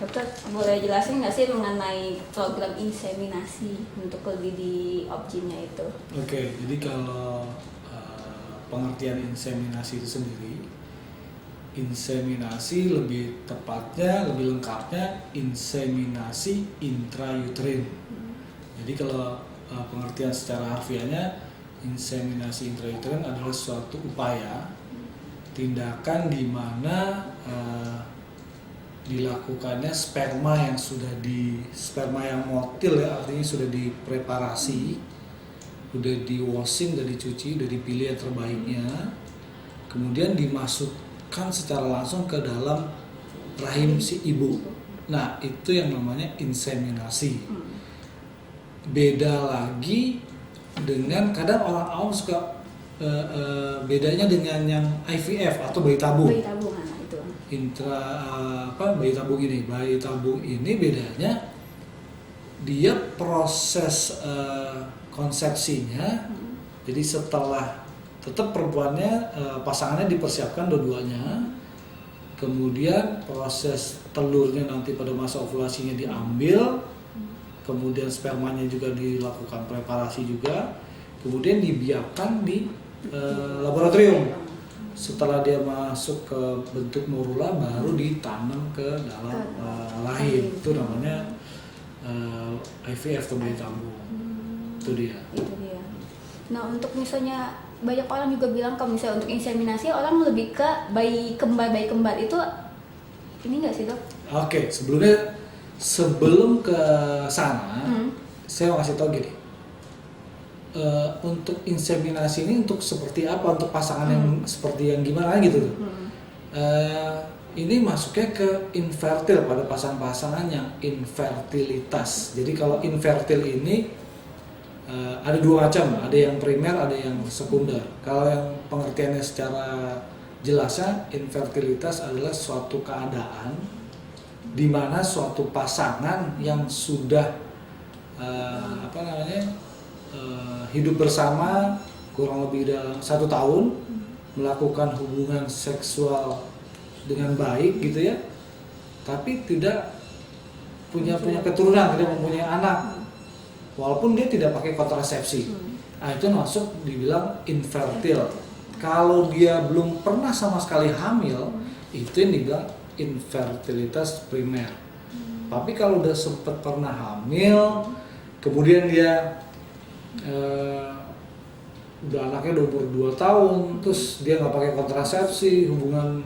Dokter boleh jelasin nggak sih mengenai program inseminasi untuk lebih di objinnya itu? Oke, jadi kalau pengertian inseminasi itu sendiri, inseminasi lebih tepatnya, lebih lengkapnya inseminasi intrauterin. Jadi kalau pengertian secara harfiahnya, inseminasi intrauterin adalah suatu upaya tindakan di mana dilakukannya sperma yang motil ya, artinya sudah dipreparasi, udah di washing, udah dicuci, udah dipilih yang terbaiknya, kemudian dimasukkan secara langsung ke dalam rahim si ibu. Nah, itu yang namanya inseminasi. Beda lagi dengan kadang orang awam suka bedanya dengan yang IVF atau bayi tabung. Bayi tabung itu. Bayi tabung ini. Bayi tabung ini bedanya dia proses konsepsinya. Jadi setelah tetap perempuannya pasangannya dipersiapkan dua-duanya. Kemudian proses telurnya nanti pada masa ovulasinya diambil. Kemudian spermanya juga dilakukan preparasi juga. Kemudian dibiarkan di laboratorium. Setelah dia masuk ke bentuk morula baru ditanam ke dalam rahim. Itu namanya IVF atau bayi tabung. Itu dia. Nah, untuk misalnya banyak orang juga bilang kalau misalnya untuk inseminasi orang lebih ke bayi kembar itu ini nggak sih, Dok? Oke, sebelum ke sana, saya mau kasih tau gini. Untuk inseminasi ini untuk seperti apa, untuk pasangan yang seperti yang gimana gitu tuh. Ini masuknya ke infertil pada pasangan-pasangan yang infertilitas. Jadi kalau infertil ini ada dua macam, ada yang primer, ada yang sekunder. Kalau yang pengertiannya secara jelasnya, infertilitas adalah suatu keadaan di mana suatu pasangan yang sudah hidup bersama kurang lebih dalam 1 tahun, melakukan hubungan seksual dengan baik gitu ya, tapi tidak punya keturunan, tidak mempunyai anak, walaupun dia tidak pakai kontrasepsi. Nah, itu masuk dibilang infertil. Kalau dia belum pernah sama sekali hamil, itu yang dibilang infertilitas primer. Tapi kalau udah sempat pernah hamil, kemudian dia udah anaknya udah umur 2 tahun, terus dia nggak pakai kontrasepsi, hubungan